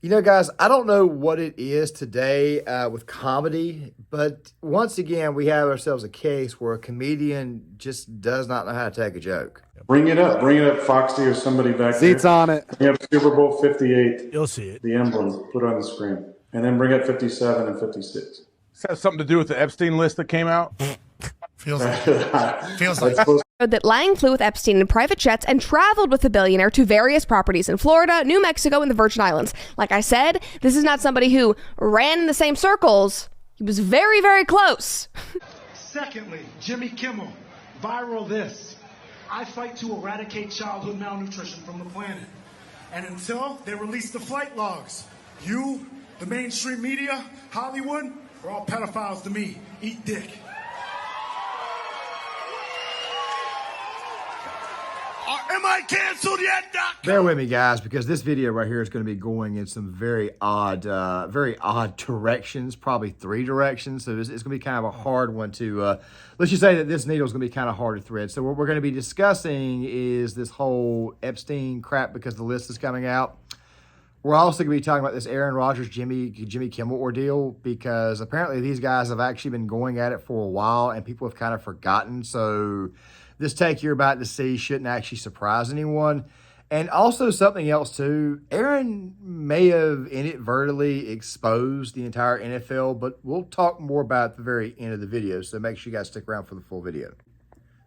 You know, guys, I don't know what it is today with comedy, but once again, we have ourselves a case where a comedian just does not know how to take a joke. Bring it up, Foxy or somebody back there. Seats on it. Bring up Super Bowl 58. You'll see it. The emblem, put it on the screen. And then bring up 57 and 56. Does that have something to do with the Epstein list that came out? Feels like that Lang flew with Epstein in private jets and traveled with the billionaire to various properties in Florida, New Mexico, and the Virgin Islands. Like I said, this is not somebody who ran in the same circles. He was very, very close. Secondly, Jimmy Kimmel, viral this. I fight to eradicate childhood malnutrition from the planet. And until they release the flight logs, you, the mainstream media, Hollywood, are all pedophiles to me. Eat dick. Am I canceled yet, Doc? Bear with me, guys, because this video right here is going to be going in some very odd directions, probably 3 directions. So it's going to be kind of a hard one to, let's just say that this needle is going to be kind of hard to thread. So what we're going to be discussing is this whole Epstein crap because the list is coming out. We're also going to be talking about this Aaron Rodgers, Jimmy Kimmel ordeal because apparently these guys have actually been going at it for a while and people have kind of forgotten. So this take you're about to see shouldn't actually surprise anyone. And also something else too, Aaron may have inadvertently exposed the entire NFL, but we'll talk more about it at the very end of the video. So make sure you guys stick around for the full video.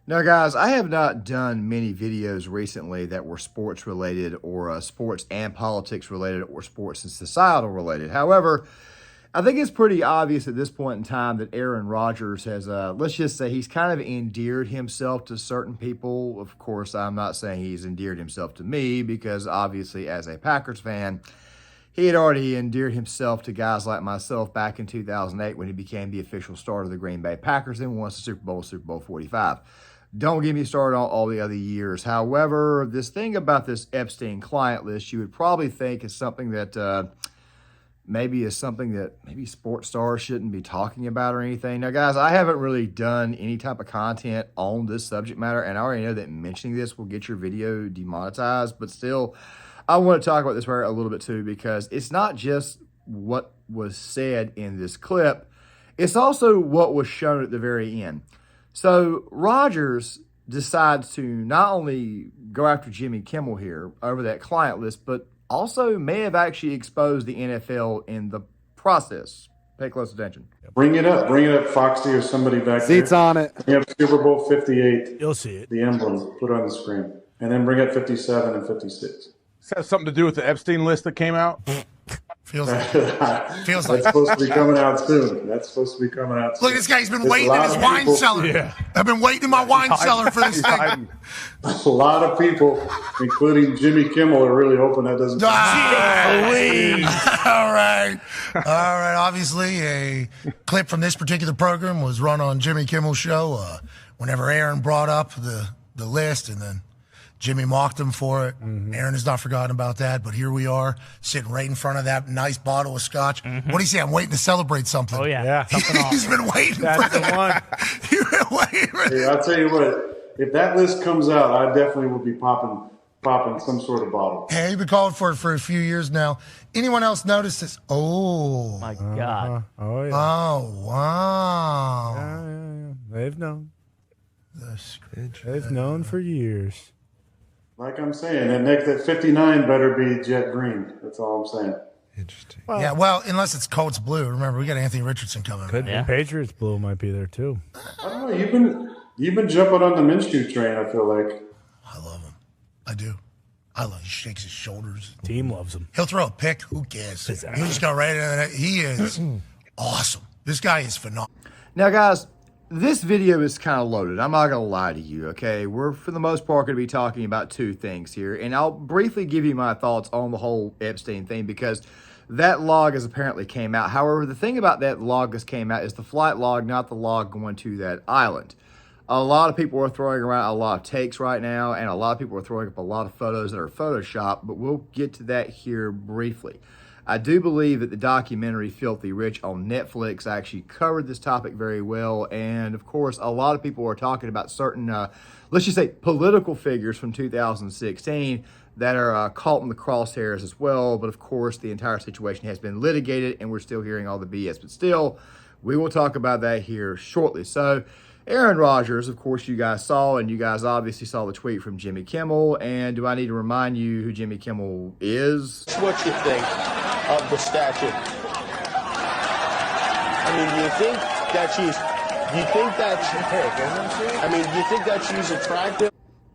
Now, guys, I have not done many videos recently that were sports related or sports and politics related or sports and societal related. However, I think it's pretty obvious at this point in time that Aaron Rodgers has, let's just say he's kind of endeared himself to certain people. Of course, I'm not saying he's endeared himself to me because obviously as a Packers fan, he had already endeared himself to guys like myself back in 2008 when he became the official starter of the Green Bay Packers and won the Super Bowl 45. Don't get me started on all the other years. However, this thing about this Epstein client list, you would probably think is something that maybe sports stars shouldn't be talking about or anything. Now, guys, I haven't really done any type of content on this subject matter, and I already know that mentioning this will get your video demonetized, but still, I want to talk about this right a little bit too because it's not just what was said in this clip, it's also what was shown at the very end. So Rodgers decides to not only go after Jimmy Kimmel here over that client list, but also may have actually exposed the NFL in the process. Pay close attention. Bring it up, Foxy or somebody back there. Seats on it. Bring up Super Bowl 58. You'll see it. The emblem, put it on the screen. And then bring up 57 and 56. Does that have something to do with the Epstein list that came out? feels like. That's supposed to be coming out soon. Look, this guy's been waiting in his wine cellar. Yeah. I've been waiting in my wine cellar for this thing. A lot of people, including Jimmy Kimmel, are really hoping that doesn't. All right. Obviously, a clip from this particular program was run on Jimmy Kimmel's show whenever Aaron brought up the list, and then Jimmy mocked him for it. Mm-hmm. Aaron has not forgotten about that, but here we are sitting right in front of that nice bottle of scotch. Mm-hmm. What do you say? I'm waiting to celebrate something. Oh, yeah. He's been waiting That's for the one. You've been waiting for Hey, I'll tell you what, if that list comes out, I definitely will be popping some sort of bottle. Hey, you've been calling for it for a few years now. Anyone else notice this? Oh. My God. Oh, yeah. Oh, wow. Yeah. They've known. That's They've known for years. Like I'm saying, that 59 better be jet green. That's all I'm saying. Interesting. Well, unless it's Colts blue. Remember, we got Anthony Richardson coming. Could be. Patriots blue might be there too. I don't know. You've been jumping on the Minshew train, I feel like. I love him. I do. I love him. He shakes his shoulders. Team loves him. He'll throw a pick. Who cares? He'll just go right in there. He is awesome. This guy is phenomenal. Now, guys, this video is kind of loaded. I'm not going to lie to you, okay? We're, for the most part, going to be talking about 2 things here. And I'll briefly give you my thoughts on the whole Epstein thing because that log has apparently came out. However, the thing about that log that's came out is the flight log, not the log going to that island. A lot of people are throwing around a lot of takes right now, and a lot of people are throwing up a lot of photos that are Photoshopped, but we'll get to that here briefly. I do believe that the documentary Filthy Rich on Netflix actually covered this topic very well. And of course, a lot of people are talking about certain, let's just say, political figures from 2016 that are caught in the crosshairs as well. But of course, the entire situation has been litigated and we're still hearing all the BS. But still, we will talk about that here shortly. So, Aaron Rodgers, of course, you guys saw, and you guys obviously saw the tweet from Jimmy Kimmel. And do I need to remind you who Jimmy Kimmel is? What you think of the statue? I mean, do you think that she's attractive?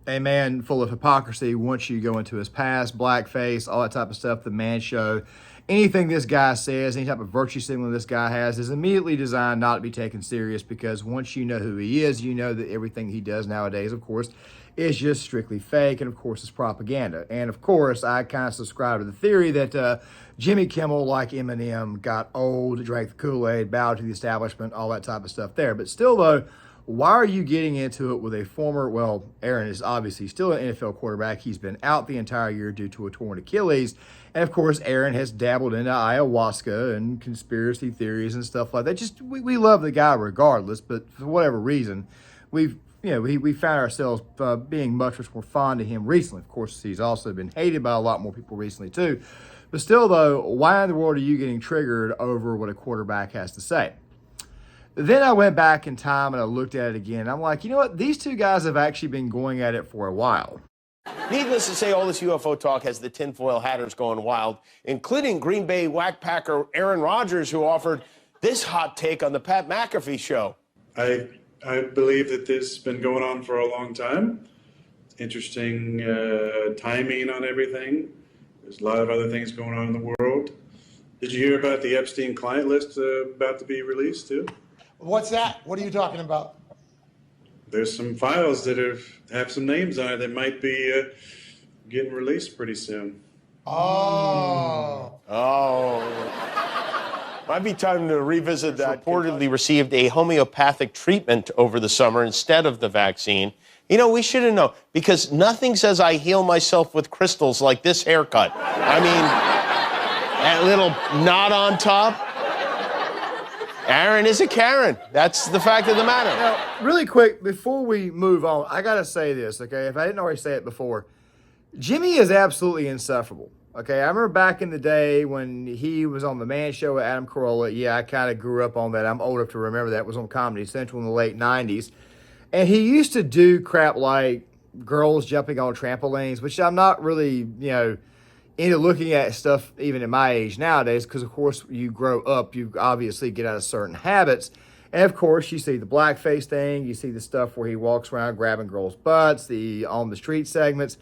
A man full of hypocrisy once you go into his past, blackface, all that type of stuff, the man show. Anything this guy says, any type of virtue signaling this guy has is immediately designed not to be taken serious, because once you know who he is, you know that everything he does nowadays, of course, is just strictly fake, and of course, it's propaganda. And of course, I kind of subscribe to the theory that Jimmy Kimmel, like Eminem, got old, drank the Kool-Aid, bowed to the establishment, all that type of stuff there. But still, though, why are you getting into it with a former, well, Aaron is obviously still an NFL quarterback. He's been out the entire year due to a torn Achilles. And of course, Aaron has dabbled into ayahuasca and conspiracy theories and stuff like that. Just, we love the guy regardless, but for whatever reason, we found ourselves being much more fond of him recently. Of course, he's also been hated by a lot more people recently too. But still, though, why in the world are you getting triggered over what a quarterback has to say? Then I went back in time and I looked at it again. I'm like, you know what? These two guys have actually been going at it for a while. Needless to say, all this UFO talk has the tinfoil hatters going wild, including Green Bay whackpacker Aaron Rodgers, who offered this hot take on the Pat McAfee show. I believe that this has been going on for a long time. Interesting timing on everything. There's a lot of other things going on in the world. Did you hear about the Epstein client list about to be released too? What's that? What are you talking about? There's some files that have some names on it that might be getting released pretty soon. Oh. Might be time to revisit that. Reportedly received a homeopathic treatment over the summer instead of the vaccine. You know, we should have known, because nothing says I heal myself with crystals like this haircut. I mean, that little knot on top. Aaron is a Karen. That's the fact of the matter. Now, really quick, before we move on, I got to say this, okay? If I didn't already say it before, Jimmy is absolutely insufferable, okay? I remember back in the day when he was on the Man Show with Adam Carolla. Yeah, I kind of grew up on that. I'm old enough to remember that. It was on Comedy Central in the late 90s. And he used to do crap like girls jumping on trampolines, which I'm not really, into looking at stuff even at my age nowadays, because of course you grow up, you obviously get out of certain habits. And of course you see the blackface thing, you see the stuff where he walks around grabbing girls' butts, the on the street segments.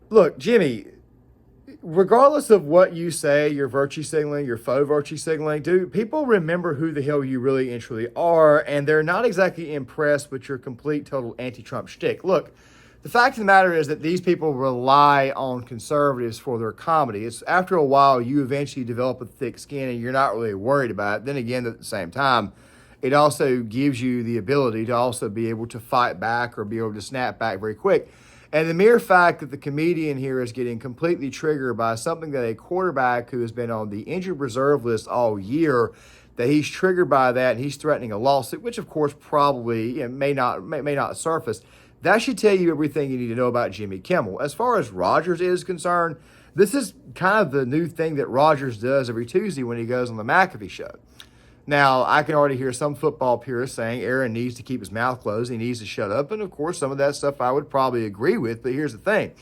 Look, Jimmy, regardless of what you say, your virtue signaling, your faux virtue signaling, dude, people remember who the hell you really and truly are, and they're not exactly impressed with your complete total anti-Trump shtick. Look, the fact of the matter is that these people rely on conservatives for their comedy. It's after a while you eventually develop a thick skin and you're not really worried about it. Then again, at the same time, it also gives you the ability to also be able to fight back or be able to snap back very quick. And the mere fact that the comedian here is getting completely triggered by something that a quarterback who has been on the injured reserve list all year, that he's triggered by that and he's threatening a lawsuit, which of course probably may not surface. That should tell you everything you need to know about Jimmy Kimmel. As far as Rodgers is concerned, this is kind of the new thing that Rodgers does every Tuesday when he goes on the McAfee show. Now, I can already hear some football purists saying Aaron needs to keep his mouth closed. He needs to shut up. And, of course, some of that stuff I would probably agree with. But here's the thing.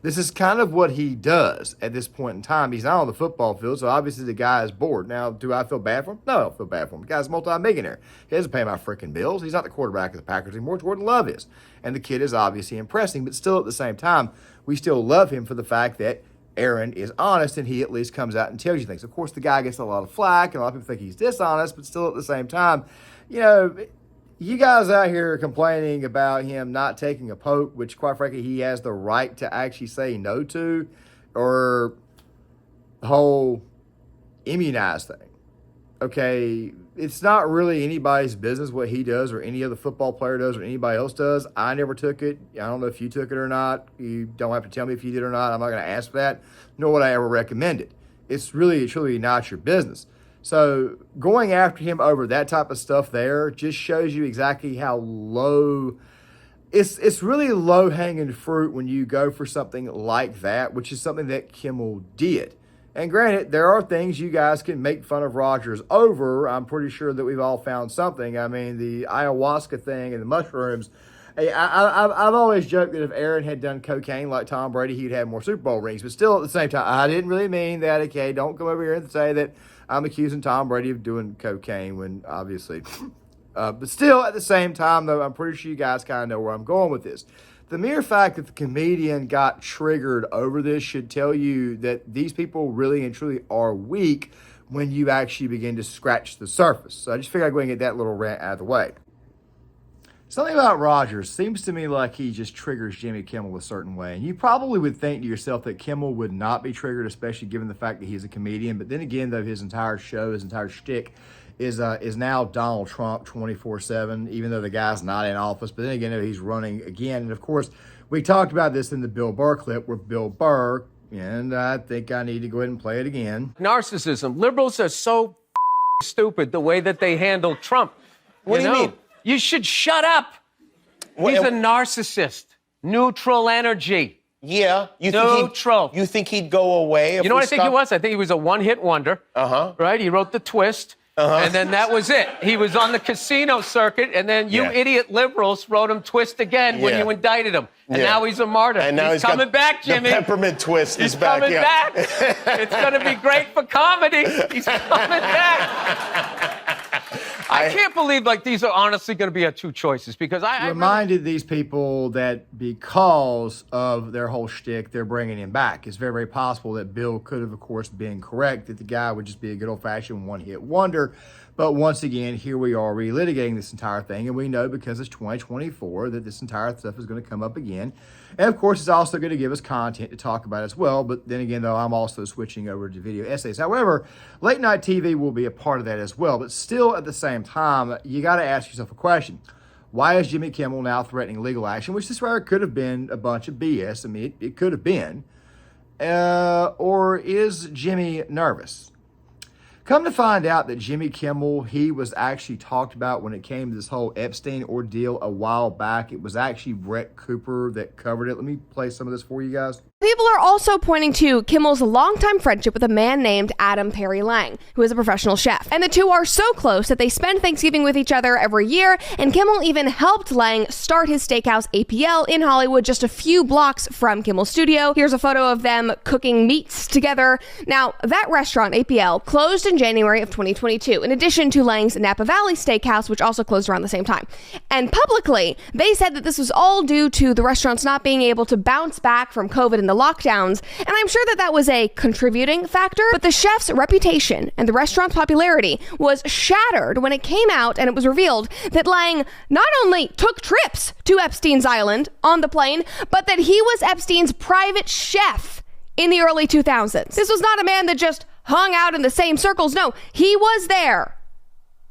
This is kind of what he does at this point in time. He's not on the football field, so obviously the guy is bored. Now, do I feel bad for him? No, I don't feel bad for him. The guy's a multi-millionaire. He doesn't pay my freaking bills. He's not the quarterback of the Packers anymore. Jordan Love is. And the kid is obviously impressing. But still, at the same time, we still love him for the fact that Aaron is honest and he at least comes out and tells you things. Of course, the guy gets a lot of flack and a lot of people think he's dishonest, but still at the same time, you guys out here complaining about him not taking a poke, which quite frankly, he has the right to actually say no to, or the whole immunize thing. Okay, it's not really anybody's business what he does or any other football player does or anybody else does. I never took it. I don't know if you took it or not. You don't have to tell me if you did or not. I'm not going to ask that, nor would I ever recommend it. it's really truly not your business. So going after him over that type of stuff there just shows you exactly how low. It's really low hanging fruit when you go for something like that, which is something that Kimmel did. And granted, there are things you guys can make fun of Rodgers over. I'm pretty sure that we've all found something. I mean, the ayahuasca thing and the mushrooms. Hey, I've always joked that if Aaron had done cocaine like Tom Brady, he'd have more Super Bowl rings. But still, at the same time, I didn't really mean that. Okay, don't come over here and say that I'm accusing Tom Brady of doing cocaine when obviously. But still, at the same time, though, I'm pretty sure you guys kind of know where I'm going with this. The mere fact that the comedian got triggered over this should tell you that these people really and truly are weak when you actually begin to scratch the surface. So I just figured I'd go and get that little rant out of the way. Something about Rodgers seems to me like he just triggers Jimmy Kimmel a certain way. And you probably would think to yourself that Kimmel would not be triggered, especially given the fact that he's a comedian. But then again, though, his entire show, his entire shtick is now Donald Trump 24/7, even though the guy's not in office. But then again, he's running again. And of course, we talked about this in the Bill Burr clip where Bill Burr, and I think I need to go ahead and play it again. Narcissism. Liberals are so stupid the way that they handle Trump. What do you mean? You should shut up. He's a narcissist. Neutral energy. Yeah. Neutral. You think he'd go away? You know what I think he was? I think he was a one-hit wonder. Right? He wrote The Twist. And then that was it. He was on the casino circuit, and then you idiot liberals wrote him Twist again when you indicted him. And now he's a martyr. And now he's coming back, Jimmy. The peppermint twist is back. He's coming back. It's going to be great for comedy. He's coming back. I can't believe these are honestly going to be our two choices because I reminded these people that because of their whole shtick, they're bringing him back. It's very, very possible that Bill could have, of course, been correct, that the guy would just be a good old-fashioned one-hit wonder. But once again, here we are relitigating this entire thing, and we know because it's 2024 that this entire stuff is going to come up again. And of course, it's also going to give us content to talk about as well. But then again, though, I'm also switching over to video essays. However, late night TV will be a part of that as well. But still, at the same time, you got to ask yourself a question. Why is Jimmy Kimmel now threatening legal action? Which this where it could have been a bunch of BS. I mean, it could have been. Or is Jimmy nervous? Come to find out that Jimmy Kimmel, he was actually talked about when it came to this whole Epstein ordeal a while back. It was actually Brett Cooper that covered it. Let me play some of this for you guys. People are also pointing to Kimmel's longtime friendship with a man named Adam Perry Lang, who is a professional chef. And the two are so close that they spend Thanksgiving with each other every year, and Kimmel even helped Lang start his steakhouse APL in Hollywood just a few blocks from Kimmel's studio. Here's a photo of them cooking meats together. Now, that restaurant, APL, closed in January of 2022, in addition to Lang's Napa Valley Steakhouse, which also closed around the same time. And publicly, they said that this was all due to the restaurants not being able to bounce back from COVID and the lockdowns, and I'm sure that was a contributing factor, but the chef's reputation and the restaurant's popularity was shattered when it came out and it was revealed that Lang not only took trips to Epstein's Island on the plane, but that he was Epstein's private chef in the early 2000s. This was not a man that just hung out in the same circles. No, he was there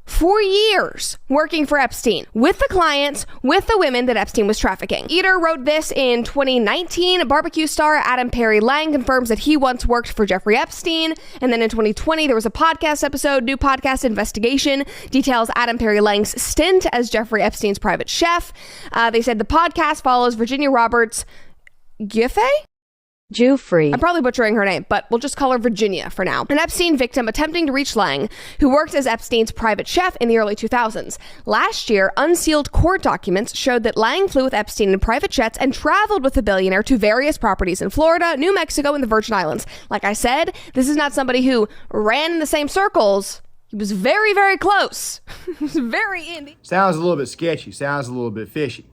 for years working for Epstein, with the clients, with the women that Epstein was trafficking. Eater wrote this in 2019. Barbecue star Adam Perry Lang confirms that he once worked for Jeffrey Epstein. And then in 2020, there was a podcast episode, New Podcast Investigation, details Adam Perry Lang's stint as Jeffrey Epstein's private chef. They said the podcast follows Virginia Roberts Giuffre? Giuffre. I'm probably butchering her name, but we'll just call her Virginia for now. An Epstein victim attempting to reach Lang, who worked as Epstein's private chef in the early 2000s. Last year, unsealed court documents showed that Lang flew with Epstein in private jets and traveled with the billionaire to various properties in Florida, New Mexico, and the Virgin Islands. Like I said, this is not somebody who ran in the same circles. He was very, very close. He was very indie. Sounds a little bit sketchy. Sounds a little bit fishy.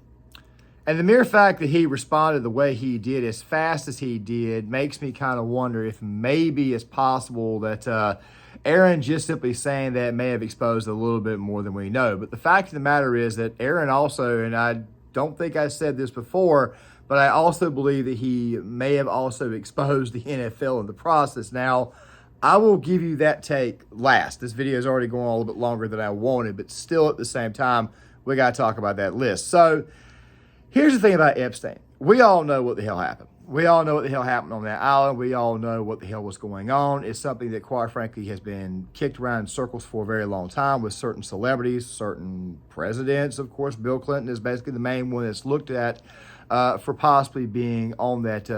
And the mere fact that he responded the way he did, as fast as he did, makes me kind of wonder if maybe it's possible that Aaron just simply saying that may have exposed a little bit more than we know. But the fact of the matter is that Aaron also, and I don't think I said this before, but I also believe that he may have also exposed the NFL in the process. Now, I will give you that take last. This video is already going a little bit longer than I wanted, but still at the same time, we got to talk about that list. So, here's the thing about Epstein. We all know what the hell happened. we all know what the hell happened on that island. We all know what the hell was going on. It's something that, quite frankly, has been kicked around in circles for a very long time with certain celebrities, certain presidents. Of course, Bill Clinton is basically the main one that's looked at for possibly being on that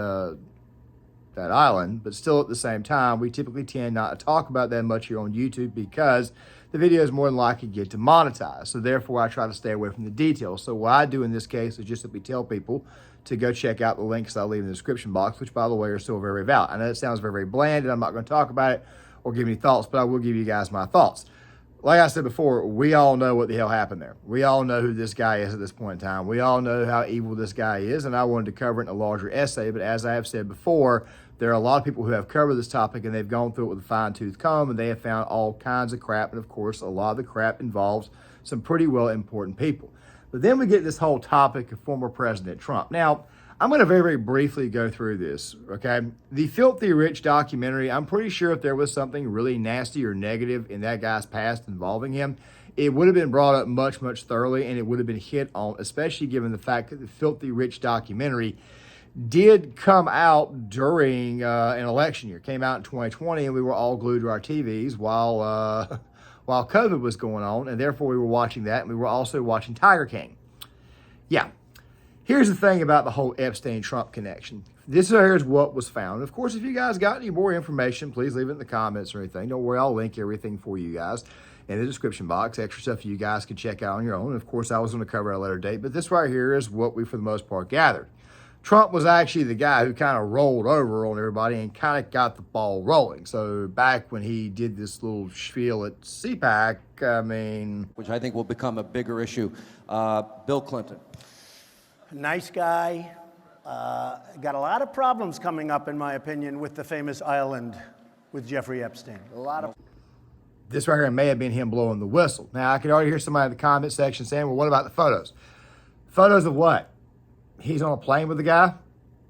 island. But still, at the same time, we typically tend not to talk about that much here on YouTube because the videos more than likely get demonetized. So therefore, I try to stay away from the details. So what I do in this case is just simply tell people to go check out the links I leave in the description box, which, by the way, are still very valid. I know it sounds very, very bland, and I'm not going to talk about it or give any thoughts, but I will give you guys my thoughts. Like I said before, we all know what the hell happened there. We all know who this guy is at this point in time. We all know how evil this guy is, and I wanted to cover it in a larger essay, but as I have said before, there are a lot of people who have covered this topic, and they've gone through it with a fine-tooth comb, and they have found all kinds of crap, and of course, a lot of the crap involves some pretty well important people. But then we get this whole topic of former President Trump. Now, I'm going to very, very briefly go through this, okay? The Filthy Rich documentary, I'm pretty sure if there was something really nasty or negative in that guy's past involving him, it would have been brought up much, much thoroughly, and it would have been hit on, especially given the fact that the Filthy Rich documentary did come out during an election year. It came out in 2020, and we were all glued to our TVs while COVID was going on, and therefore we were watching that, and we were also watching Tiger King. Yeah. Here's the thing about the whole Epstein-Trump connection. This here's what was found. Of course, if you guys got any more information, please leave it in the comments or anything. Don't worry, I'll link everything for you guys in the description box. Extra stuff you guys can check out on your own. And of course, I was going to cover at a later date, but this right here is what we, for the most part, gathered. Trump was actually the guy who kind of rolled over on everybody and kind of got the ball rolling. So back when he did this little spiel at CPAC, which I think will become a bigger issue, Bill Clinton. Nice guy. Got a lot of problems coming up, in my opinion, with the famous island with Jeffrey Epstein. A lot of. This right here may have been him blowing the whistle. Now, I could already hear somebody in the comment section saying, well, what about the photos? Photos of what? He's on a plane with the guy?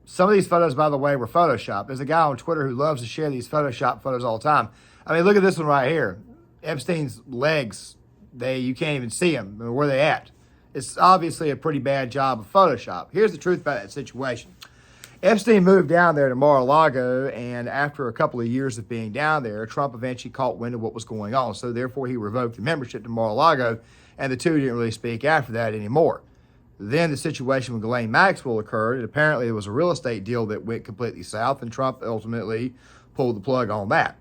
Some of these photos, by the way, were Photoshopped. There's a guy on Twitter who loves to share these Photoshop photos all the time. I mean, look at this one right here. Epstein's legs, you can't even see them. I mean, where are they at? It's obviously a pretty bad job of Photoshop. Here's the truth about that situation. Epstein moved down there to Mar-a-Lago, and after a couple of years of being down there, Trump eventually caught wind of what was going on. So therefore, he revoked the membership to Mar-a-Lago, and the two didn't really speak after that anymore. Then the situation with Ghislaine Maxwell occurred, and apparently there was a real estate deal that went completely south, and Trump ultimately pulled the plug on that.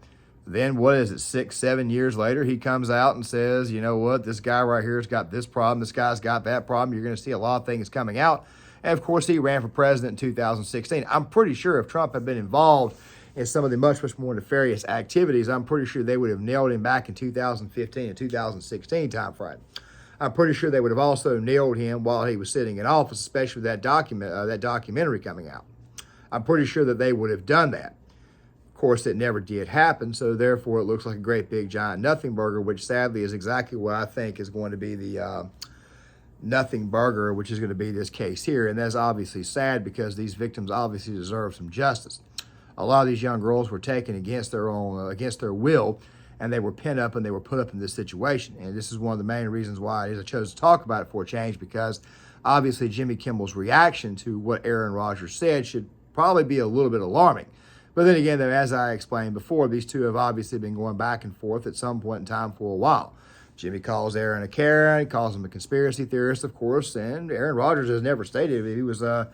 Then, 6, 7 years later, he comes out and says, you know what, this guy right here has got this problem, this guy's got that problem, you're going to see a lot of things coming out. And, of course, he ran for president in 2016. I'm pretty sure if Trump had been involved in some of the much, much more nefarious activities, I'm pretty sure they would have nailed him back in 2015 and 2016 timeframe. I'm pretty sure they would have also nailed him while he was sitting in office, especially with that documentary coming out. I'm pretty sure that they would have done that. Of course, it never did happen, so therefore it looks like a great big giant nothing burger, which sadly is exactly what I think is going to be the nothing burger, which is going to be this case here. And that's obviously sad because these victims obviously deserve some justice. A lot of these young girls were taken against their will, and they were pent up and they were put up in this situation. And this is one of the main reasons why I chose to talk about it for a change, because obviously Jimmy Kimmel's reaction to what Aaron Rodgers said should probably be a little bit alarming. But then again, as I explained before, these two have obviously been going back and forth at some point in time for a while. Jimmy calls Aaron a Karen, he calls him a conspiracy theorist, of course, and Aaron Rodgers has never stated he was a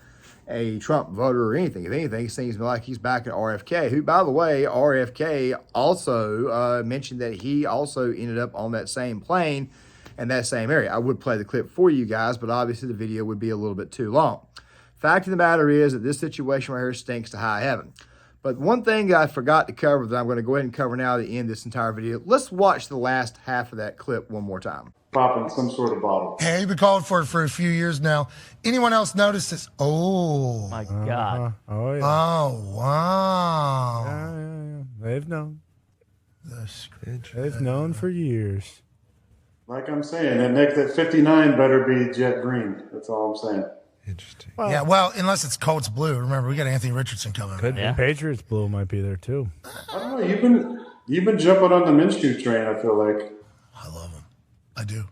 Trump voter or anything. If anything, it seems like he's back at RFK, who, by the way, RFK also mentioned that he also ended up on that same plane in that same area. I would play the clip for you guys, but obviously the video would be a little bit too long. Fact of the matter is that this situation right here stinks to high heaven. But one thing I forgot to cover that I'm going to go ahead and cover now to end this entire video. Let's watch the last half of that clip one more time. Popping some sort of bottle. Hey, you've been calling for it for a few years now. Anyone else notice this? Oh. My God. Oh, yeah. Oh, wow. Yeah. They've known. That's They've known for years. Like I'm saying, that 59 better be jet green. That's all I'm saying. Interesting. Yeah, well, unless it's Colts blue. Remember, we got Anthony Richardson coming. Could be. Patriots blue might be there too. I don't know. You've been jumping on the Minshew train, I feel like. I love him. I do.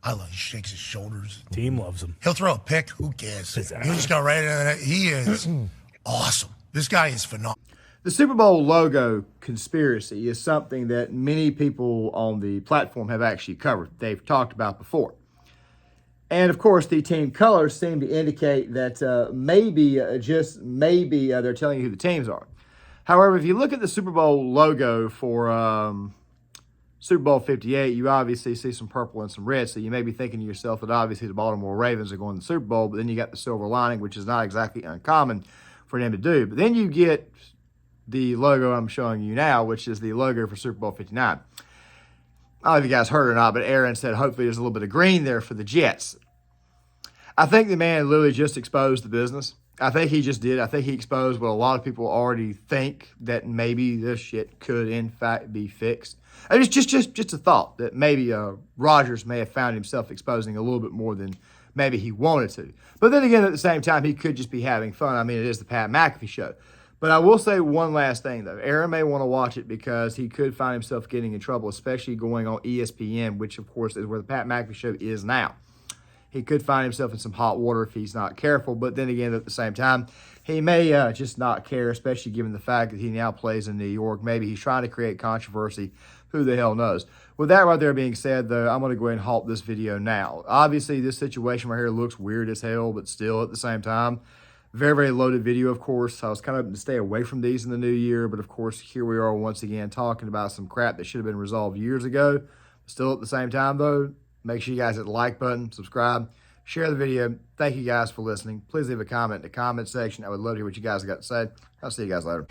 I love. He shakes his shoulders. Team loves him. He'll throw a pick. Who cares? He'll just go right in. He is awesome. This guy is phenomenal. The Super Bowl logo conspiracy is something that many people on the platform have actually covered. They've talked about before. And of course, the team colors seem to indicate that maybe, just maybe, they're telling you who the teams are. However, if you look at the Super Bowl logo for Super Bowl 58, you obviously see some purple and some red. So you may be thinking to yourself that obviously the Baltimore Ravens are going to the Super Bowl, but then you got the silver lining, which is not exactly uncommon for them to do. But then you get the logo I'm showing you now, which is the logo for Super Bowl 59. I don't know if you guys heard or not, but Aaron said hopefully there's a little bit of green there for the Jets. I think the man literally just exposed the business. I think he just did. I think he exposed what a lot of people already think, that maybe this shit could in fact be fixed. It's just a thought that maybe Rodgers may have found himself exposing a little bit more than maybe he wanted to. But then again, at the same time, he could just be having fun. I mean, it is the Pat McAfee show. But I will say one last thing, though. Aaron may want to watch it because he could find himself getting in trouble, especially going on ESPN, which, of course, is where the Pat McAfee show is now. He could find himself in some hot water if he's not careful. But then again, at the same time, he may just not care, especially given the fact that he now plays in New York. Maybe he's trying to create controversy. Who the hell knows? With that right there being said, though, I'm going to go ahead and halt this video now. Obviously, this situation right here looks weird as hell, but still at the same time, very, very loaded video, of course. I was kind of to stay away from these in the new year, but of course, here we are once again talking about some crap that should have been resolved years ago. Still at the same time, though, make sure you guys hit the like button, subscribe, share the video. Thank you guys for listening. Please leave a comment in the comment section. I would love to hear what you guys got to say. I'll see you guys later.